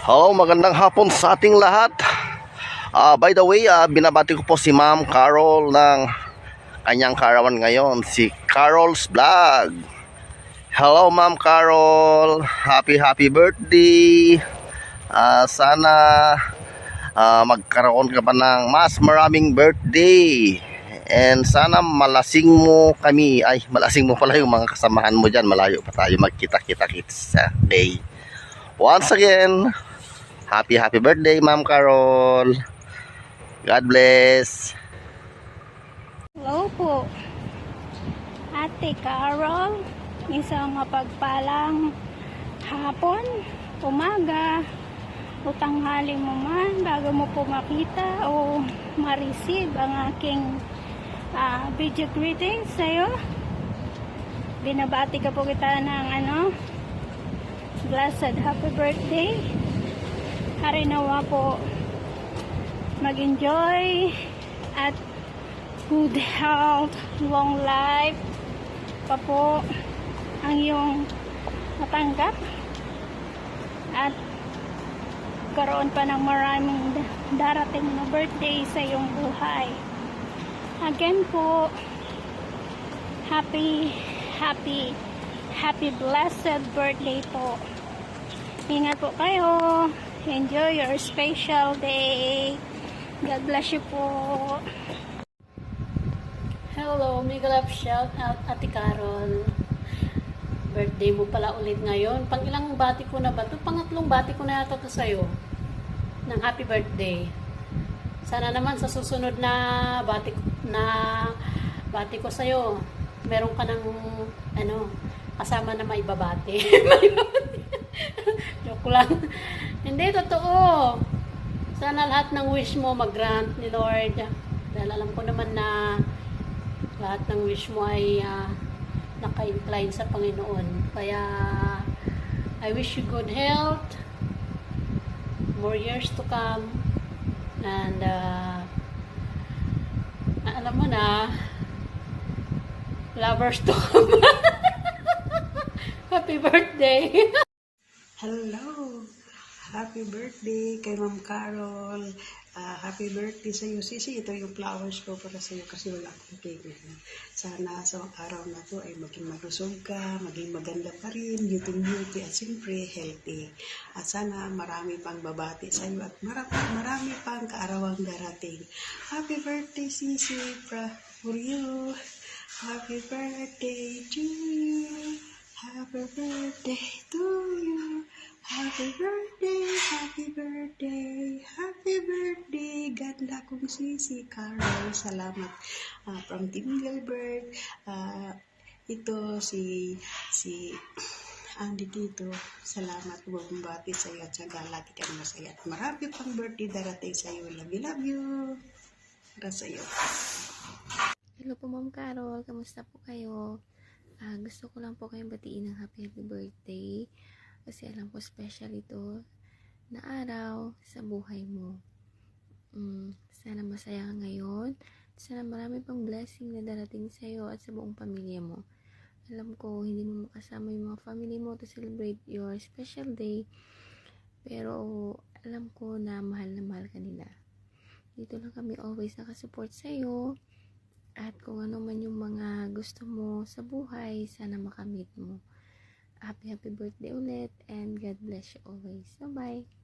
Hello, magandang hapon sa ating lahat. By the way, binabati ko po si Ma'am Carol ng kanyang karawan ngayon, si Carol's Vlog. Hello, Ma'am Carol. Happy birthday. Sana magkaroon ka pa ng mas maraming birthday. And sana malasing mo kami. Ay, malasing mo pala yung mga kasamahan mo dyan. Malayo pa tayo magkita-kita sa day. Once again, happy birthday, Ma'am Carol. God bless. Hello po, Ate Carol. Isang mapagpalang hapon, umaga, o tanghali mo man bago mo po makita o ma-receive ang aking video greetings sa'yo. Binabati ka po kita ng blessed happy birthday. Harinawa po mag-enjoy at good health, long life pa po ang iyong matanggap at karoon pa ng maraming darating na birthday sa iyong buhay. Again po, happy blessed birthday po. Ingat po kayo. Enjoy your special day. God bless you po. Hello, mega love shout out Ate Carol. Birthday mo pala ulit ngayon. Pang ilang bati ko na ba ito? Pangatlong bati ko na yata ito sa'yo. Ng happy birthday. Sana naman sa susunod na bati ko sa'yo, meron ka ng kasama na maibabati. Joke lang. Hindi, totoo. Sana lahat ng wish mo mag-grant ni Lord. Dahil alam ko naman na lahat ng wish mo ay naka-incline sa Panginoon. Kaya I wish you good health, more years to come, and alam mo na, lovers to come. Happy birthday! Hello! Happy birthday kay Ma'am Carol. Happy birthday sa iyo, Sisi. Ito yung flowers ko para sa iyo kasi wala akong cake. Sana sa araw na to ay maging malusog ka, maging maganda pa rin, beauty at siyempre healthy. At sana marami pang babati sa iyo at marami pang kaarawang darating. Happy birthday, Sisi, for you. Happy birthday to you. Happy birthday to you. Happy birthday, happy birthday, happy birthday. Ganda kong Sisi Carol. Salamat from Team Gilbert. Ito si Andy dito. Salamat bumbati sa iyo at saka lagi kang masaya. At marami pang birthday darating sa iyo. Love you. Para sa iyo. Hello po Ma'am Carol, kamusta po kayo? Gusto ko lang po kayong batiin ng happy birthday kasi alam ko special ito na araw sa buhay mo. Sana masaya ka ngayon. Sana marami pang blessing na darating sa iyo at sa buong pamilya mo. Alam ko hindi mo makasama yung mga family mo to celebrate your special day, pero alam ko na mahal ka nila. Dito lang kami always nakasupport sa iyo. At kung ano man yung mga gusto mo sa buhay, sana makamit mo. Happy birthday ulit and God bless you always. Bye-bye!